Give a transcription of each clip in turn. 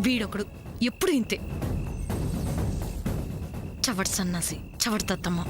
వీడొకడు ఎప్పుడు ఇంతే. చవటి సన్నాసి, చవటి తత్తమ్మ.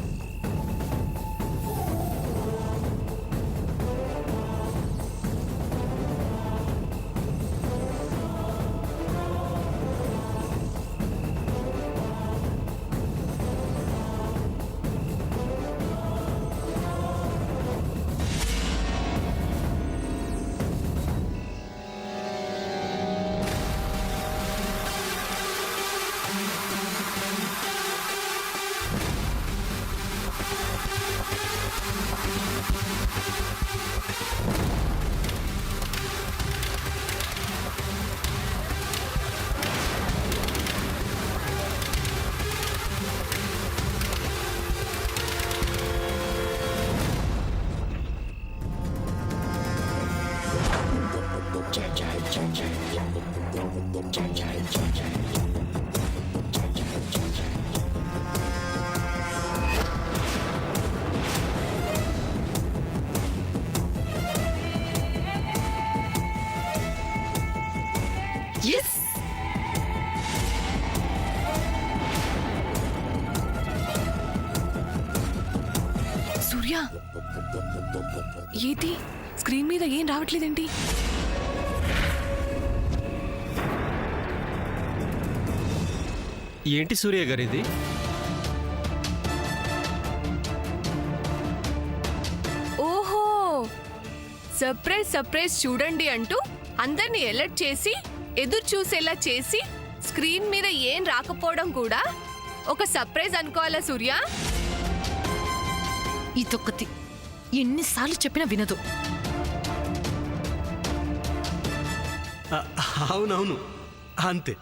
సూర్య, ఏది స్క్రీన్ మీద ఏం రావట్లేదేంటి? ఏంటి సూర్య గారు ఇది? ఓహో, సర్ప్రైజ్ చూడండి అంటూ అందరినీ అలర్ట్ చేసి ఎదురు చూసేలా చేసి స్క్రీన్ మీద ఏం రాకపోవడం కూడా ఒక సర్ప్రైజ్ అనుకోవాలా సూర్య? ఈ తొక్కతి ఎన్నిసార్లు చెప్పినా వినదు. అవునవును, అంతే.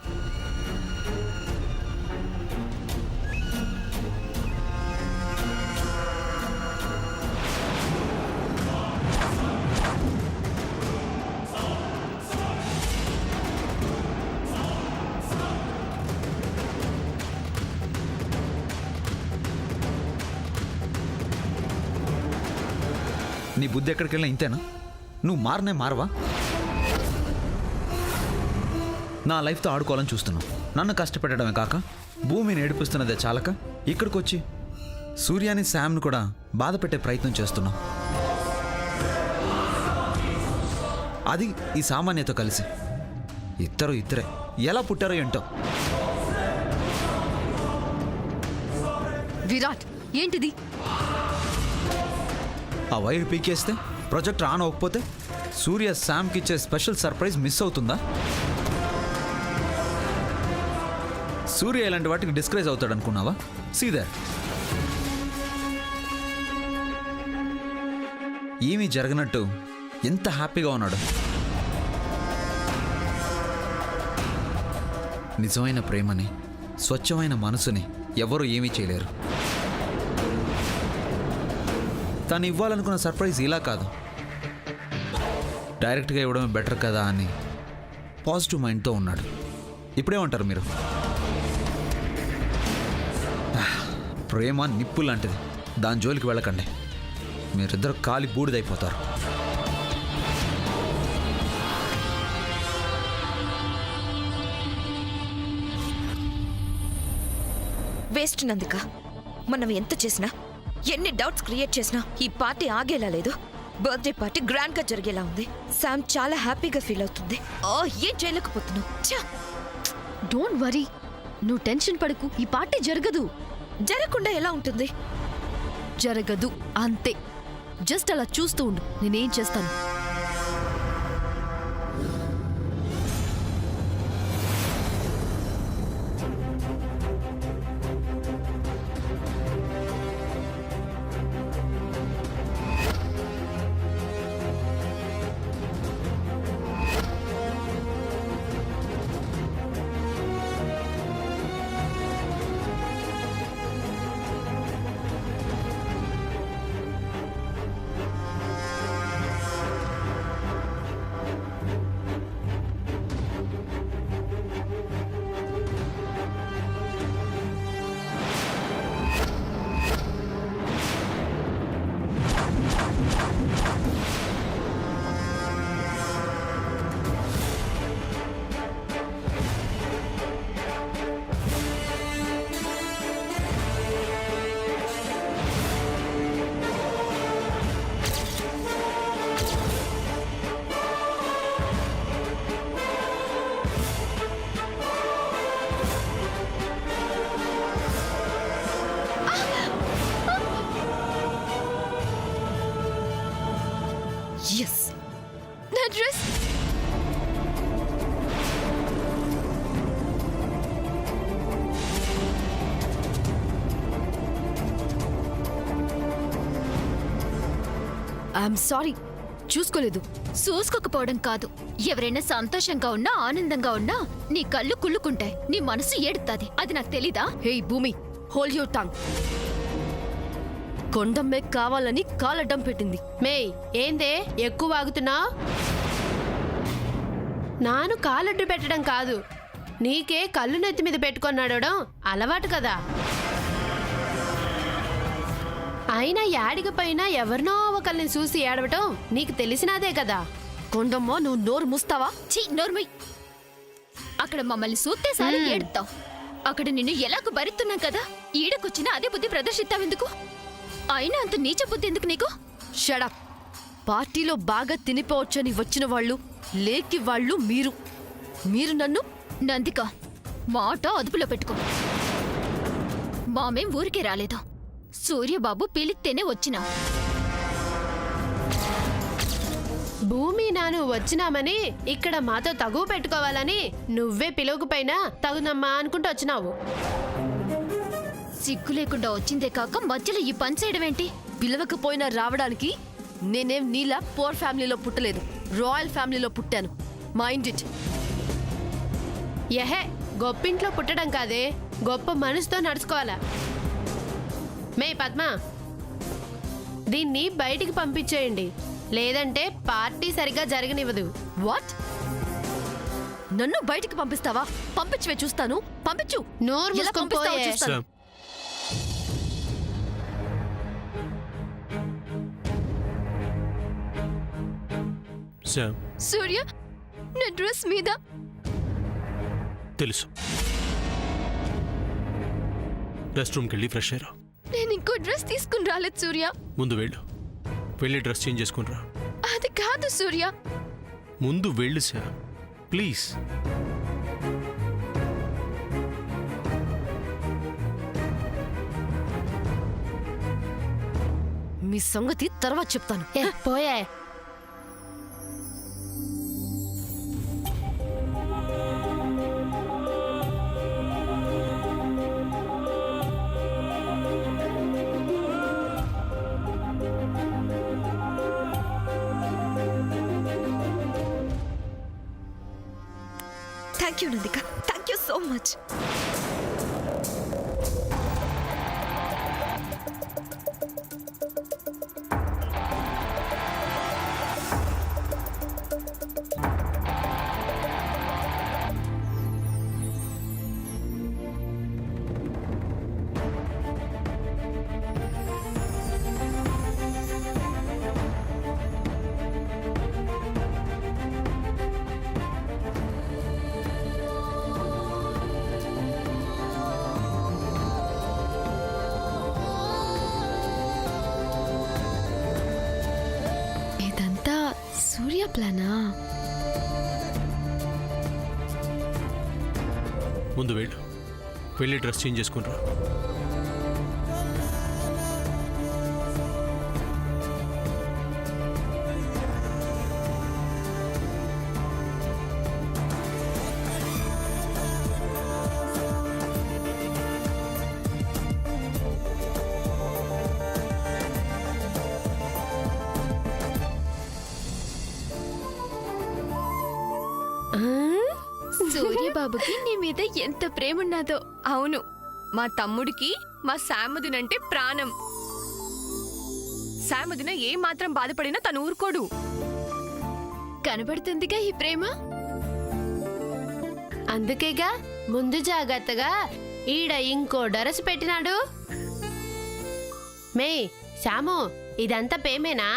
నీ బుద్ధి ఎక్కడికి వెళ్ళినా ఇంతేనా? నువ్వు మారవా? నా లైఫ్తో ఆడుకోవాలని చూస్తున్నావు. నన్ను కష్టపెట్టడమే కాక భూమిని ఏడిపిస్తున్నదే చాలక ఇక్కడికి వచ్చి సూర్యాని శామ్ను కూడా బాధ పెట్టే ప్రయత్నం చేస్తున్నావు. అది ఈ సామాన్యతో కలిసి ఇద్దరే ఎలా పుట్టారో ఏంటో. విరాట్, ఏంటిది? ఆ వైర్ పీకేస్తే ప్రాజెక్ట్ ఆన్ అవ్వకపోతే సూర్య శామ్కి ఇచ్చే స్పెషల్ సర్ప్రైజ్ మిస్ అవుతుందా? సూర్య ఇలాంటి వాటికి డిస్కరేజ్ అవుతాడు అనుకున్నావా? సీదర్ ఏమీ జరగనట్టు ఎంత హ్యాపీగా ఉన్నాడు. నిజమైన ప్రేమని, స్వచ్ఛమైన మనసుని ఎవరూ ఏమీ చేయలేరు. తను ఇవ్వాలనుకున్న సర్ప్రైజ్ ఇలా కాదు, డైరెక్ట్గా ఇవ్వడమే బెటర్ కదా అని పాజిటివ్ మైండ్తో ఉన్నాడు. ఇప్పుడేమంటారు మీరు? ప్రేమ నిప్పు లాంటిది, దాని జోలికి వెళ్ళకండి. మీరిద్దరు కాలి బూడిదైపోతారు. వేస్ట్ నందిక, మనం ఎంత చేసినా, ఎన్ని డౌట్స్ క్రియేట్ చేసినా ఈ పార్టీ ఆగేలా లేదు. బర్త్డే పార్టీ గ్రాండ్ గా జరిగేలా ఉంది. శామ్ చాలా హ్యాపీగా ఫీల్ అవుతుంది. ఏం చేయలేకపోతున్నావు. డోంట్ వరీ, నువ్వు టెన్షన్ పడకు. ఈ పార్టీ జరగదు. జరగకుండా ఎలా ఉంటుంది? జరగదు అంతే. జస్ట్ అలా చూస్తూ ఉండు, నేనేం చేస్తాను. ఐఎమ్ సారీ, చూసుకోలేదు. చూసుకోకపోవడం కాదు, ఎవరైనా సంతోషంగా ఉన్నా ఆనందంగా ఉన్నా నీ కళ్ళు కుళ్ళుకుంటాయి, నీ మనసు ఏడుతాది. అది నాకు తెలీదా? హే భూమి, హోల్డ్ యువర్ టంగ్. కొండమ్మే కావాలని కాలడ్డం పెట్టింది. మేయ్ ఏందే ఎక్కువ వాగుతున్నావు? నాను కాలడ్డు పెట్టడం కాదు, నీకే కళ్ళు నెత్తి మీద పెట్టుకొన్నాడడం అలవాటు కదా. అయినా యాడికి పైన ఎవరినో ఒకరిని చూసి ఏడవటం నీకు తెలిసినదే కదా. కొండమ్మ, నువ్వు నోరు మూస్తావా? ఛీ, నోర్మై. అక్కడ మమ్మల్ని సూత్తేసారి ఏడుతావు, అక్కడ నిన్ను ఎలాగో భరిస్తున్నాం కదా, ఈడకొచ్చినా అదే బుద్ధి ప్రదర్శిస్తావెందుకు? అయినా అంత నీచ బుద్ధి ఎందుకు నీకు? షడప్. పార్టీలో బాగా తినిపోవచ్చని వచ్చిన వాళ్ళు, లేకి వాళ్ళు మీరు. మీరు నన్ను నందిక, మాట అదుపులో పెట్టుకో. మామేం ఊరికే రాలేదు, సూర్యబాబు పిలిస్తేనే వచ్చినా. భూమి నాను వచ్చినామని ఇక్కడ మాతో తగువ పెట్టుకోవాలని నువ్వే పిలువకపోయినా తగునమ్మా అనుకుంటూ వచ్చినావు. సిగ్గు లేకుండా వచ్చిందే కాక మధ్యలో ఈ పని చేయడం ఏంటి? పిలవకపోయినా రావడానికి నేనేం నీలా పోర్ ఫ్యామిలీలో పుట్టలేదు, రాయల్ ఫ్యామిలీలో పుట్టాను. Mind it. ఎహే, గొప్పింట్లో పుట్టడం కాదే, గొప్ప మనసుతో నడుచుకోవాలా. మే పద్మ, దీన్ని బయటికి పంపించేయండి, లేదంటే పార్టీ సరిగ్గా జరగనివ్వదు. వాట్? నన్ను బయటికి పంపిస్తావా? పంపించవే చూస్తాను. పంపించు. నోరు ఎలా మూసుకొని పంపిస్తావో పోయే. చూస్తాను. శామ్, సూర్య, నా డ్రెస్ మీద తెలుసు. రెస్ట్ రూమ్కి వెళ్ళి ఫ్రెష్ అయ్యారా? నేను ఇంకో డ్రెస్ తీసుకుని రాలేదు సూర్య. ముందు వెళ్ళి డ్రెస్ చేంజ్ చేసుకుని రా. అది కాదు సూర్య. ముందు వెళ్ళు శామ్, ప్లీజ్. మీ సంగతి తర్వాత చెప్తాను. ఏ, పోయే. Thank you Nandika, thank you so much. ఇదంతా సూర్య ప్లానా? ముందు వెళ్ళి డ్రెస్ చేంజ్ చేసుకుని రా. సూర్యబాబుకి నీ మీద ఎంత ప్రేమ ఉన్నదో. అవును, మా తమ్ముడికి మా శాముదినంటే ప్రాణం. శాముదిన ఏ మాత్రం బాధపడినా తను ఊరుకోడు. కనబడుతుందిగా ఈ ప్రేమ. అందుకేగా ముందు జాగ్రత్తగా ఈడ ఇంకో డరసు పెట్టినాడు. మే శాము, ఇదంతా పేమేనా?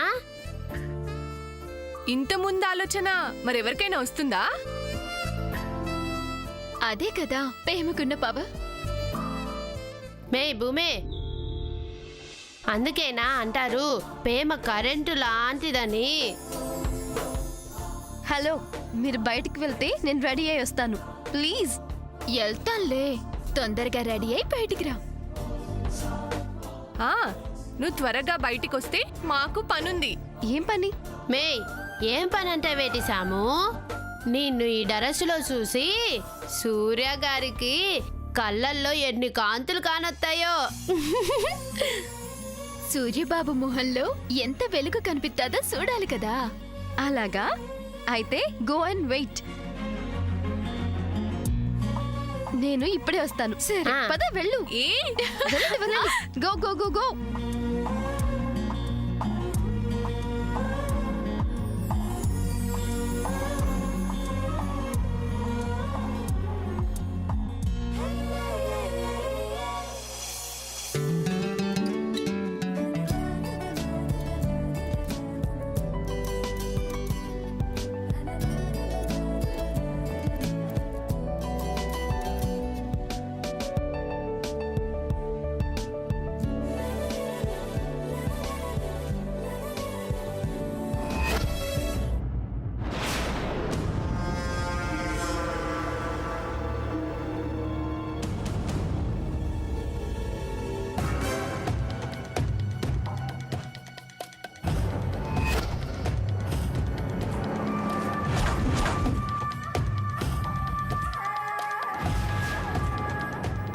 ఇంత ముందు ఆలోచన మరెవరికైనా వస్తుందా? అదే కదా ప్రేమకున్న పవర్. మే భూమే, అందుకేనా అంటారు ప్రేమ కరెంటు లాంటిదని. హలో, మీరు బయటికి వెళ్తే నేను రెడీ అయి వస్తాను. ప్లీజ్. వెళ్తాన్లే, తొందరగా రెడీ అయి బయటికి రా. ఆ, నువ్వు త్వరగా బయటికొస్తే మాకు పనుంది. ఏం పని? మే ఏం పని అంటే వేటి సాము? నిన్ను ఈ డరస్సులో చూసి సూర్య గారికి కళ్ళల్లో ఎన్ని కాంతులు కానొత్తాయో. సూర్యబాబు మొహంలో ఎంత వెలుగు కనిపిస్తుందో చూడాలి కదా. అలాగా అయితే గో అండ్ వెయిట్. నేను ఇప్పుడే వస్తాను. సరే పద వెళ్ళు. Go go go go.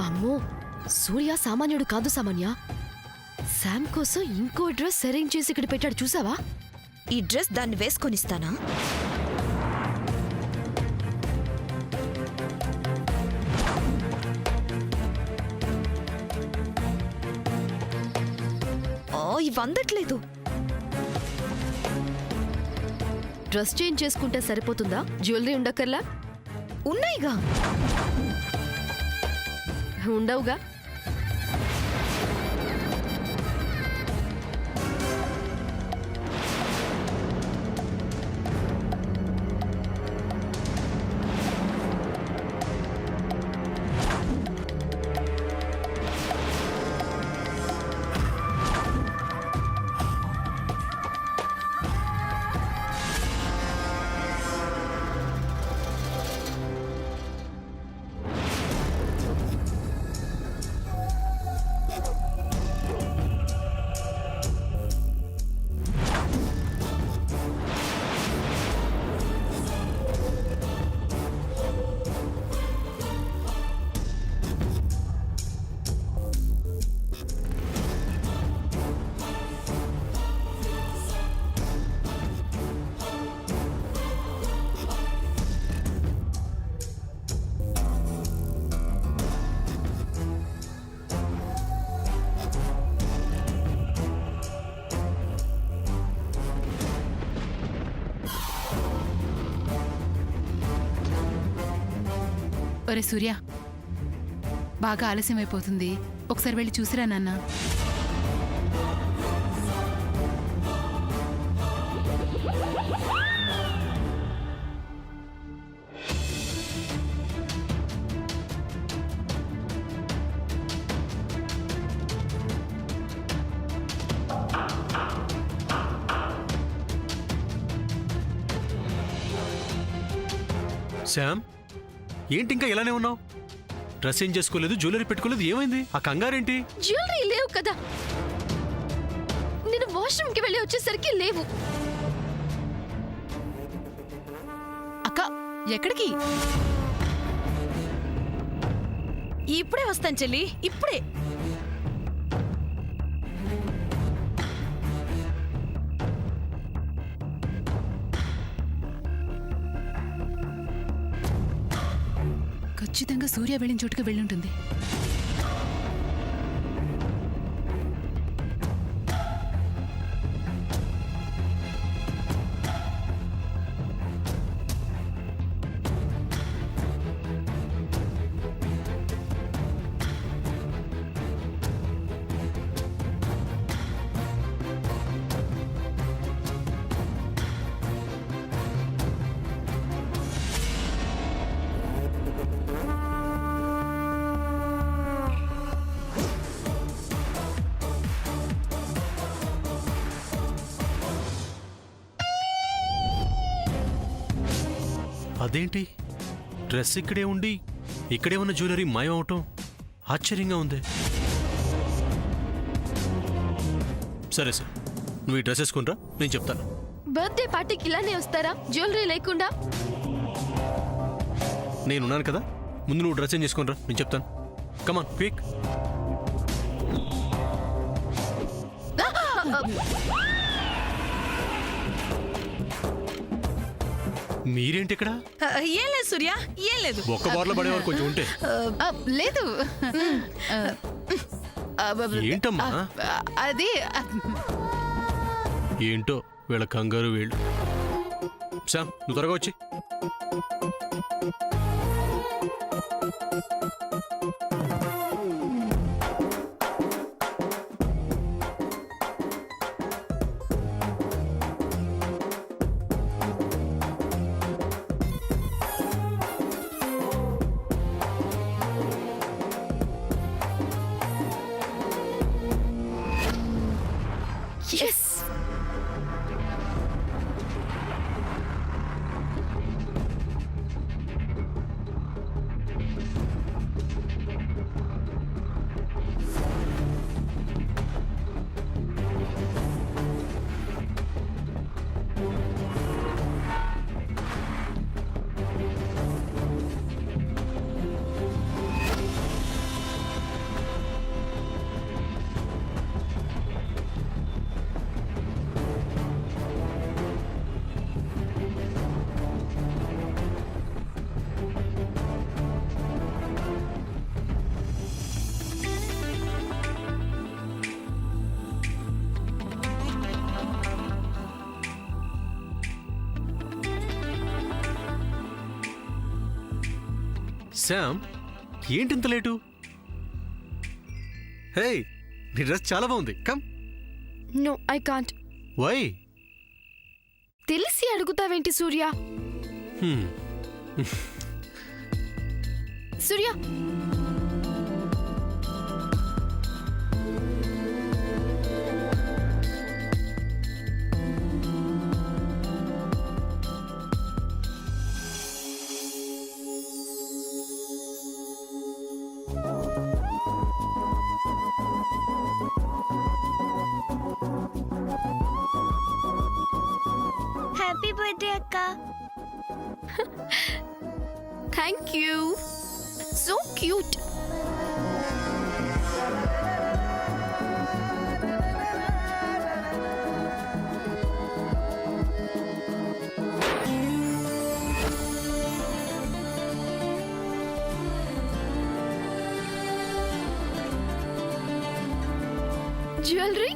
అమ్మో, సూర్య సామాన్యుడు కాదు సామాన్య. శామ్ కోసం ఇంకో డ్రెస్ అరేంజ్ చేసి ఇక్కడ పెట్టాడు చూసావా? ఈ డ్రెస్ దాన్ని వేసుకొనిస్తానా? ఇవి అందట్లేదు. డ్రెస్ చేంజ్ చేసుకుంటే సరిపోతుందా? జ్యువెలరీ ఉండక్కర్లా? ఉన్నాయిగా. ఉండవుగా. ఒరే సూర్య, బాగా ఆలస్యం అయిపోతుంది, ఒకసారి వెళ్ళి చూసిరా నాన్న. శామ్, ఏంటి ఇంకా ఇలానే ఉన్నావు? డ్రెస్ ఏం చేసుకోలేదు, జ్యువెలరీ పెట్టుకోలేదు, ఏమైంది? ఆ కంగారేంటి? జ్యువెలరీ లేవు కదా. నేను వాష్రూమ్కి వెళ్ళి వచ్చేసరికి లేవు. అక్క, ఎక్కడికి? ఇప్పుడే వస్తాను చెల్లి, ఇప్పుడే. ఖచ్చితంగా సూర్య వెళ్ళిన చోటుకి వెళ్ళుంటుంది. అదేంటి, డ్రెస్ ఇక్కడే ఉండి ఇక్కడే ఉన్న జ్యువెలరీ మాయమవటం ఆశ్చర్యంగా ఉంది. సరే సార్, నువ్వు ఈ డ్రెస్ వేసుకునిరా, నేను చెప్తాను. బర్త్డే పార్టీకి ఇలానే వస్తారా జ్యువెలరీ లేకుండా? నేనున్నాను కదా, ముందు నువ్వు డ్రెస్ ఏం చేసుకునిరా, నేను చెప్తాను. Come on quick. మీరేంటి ఇక్కడ? ఏం లేదు సూర్య, ఏం లేదు. ఒక్క బార్లో పడేవారు కొంచెం ఉంటే. లేదు ఏంటమ్మా అది ఏంటో వీళ్ళ కంగారు వీళ్ళు. శామ్, నువ్వు త్వరగా వచ్చి. ఎస్. శామ్, ఏంటింత లేటు? హే, నీ డ్రెస్ చాలా బాగుంది. Come. No, I can't. Why? తెలిసి అడుగుతావేంటి సూర్య? సూర్య, హ్యాపీ బర్త్డే అక్క. Thank you. So cute. Jewellery?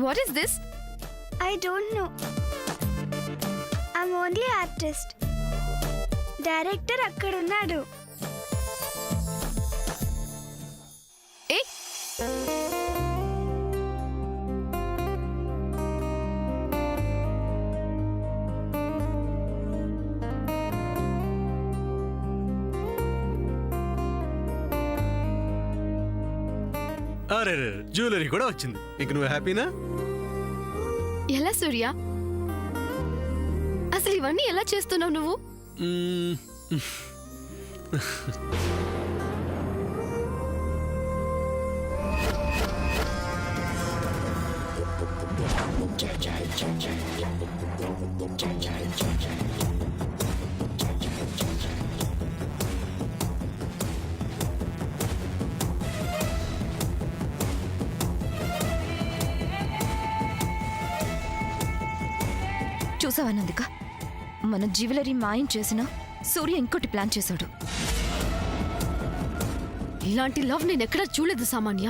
What is this? I don't know. I'm only artist. Director అక్కడ ఉన్నాడు. ఏ, అరే, జ్యువెలరీ కూడా వచ్చింది. ఇంక నువ్వు హ్యాపీనా? ఎలా సూర్య? అసలు ఇవన్నీ ఎలా చేస్తున్నావు నువ్వు? చూసావా నందిక, మన జ్యువెలరీ మాయం చేసిన సూర్య ఇంకోటి ప్లాన్ చేశాడు. ఇలాంటి లవ్ నేను ఎక్కడా చూడలేదు సామాన్య.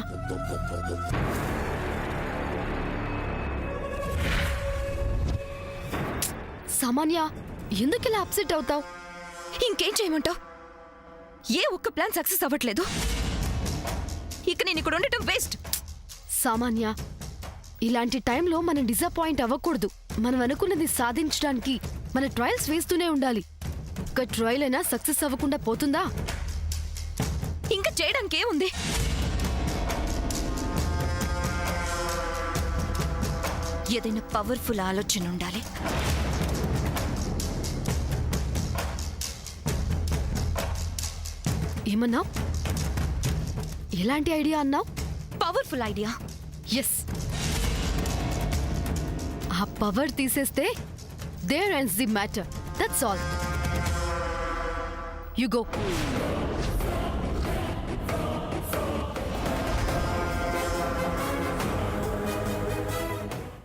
సామాన్య, ఎందుకు ఇలా అప్సెట్ అవుతావు? ఇంకేం చేయమంటావు? ఏ ఒక్క ప్లాన్ సక్సెస్ అవ్వట్లేదు. ఇక నేను ఇక్కడ ఉండటం వేస్ట్. సామాన్య, ఇలాంటి టైంలో మనం డిసప్పాయింట్ అవ్వకూడదు. మనం అనుకున్నది సాధించడానికి మన ట్రయల్స్ వేస్తూనే ఉండాలి. ఒక్క ట్రయల్ అయినా సక్సెస్ అవ్వకుండా పోతుందా? ఇంకా చేయడానికి ఏముంది? ఏదైనా పవర్ఫుల్ ఆలోచన ఉండాలి. ఏమన్నావు? ఎలాంటి ఐడియా అన్నావు? Powerful idea. ఎస్, ఆ పవర్ తీసేస్తే there ends the matter. That's all you go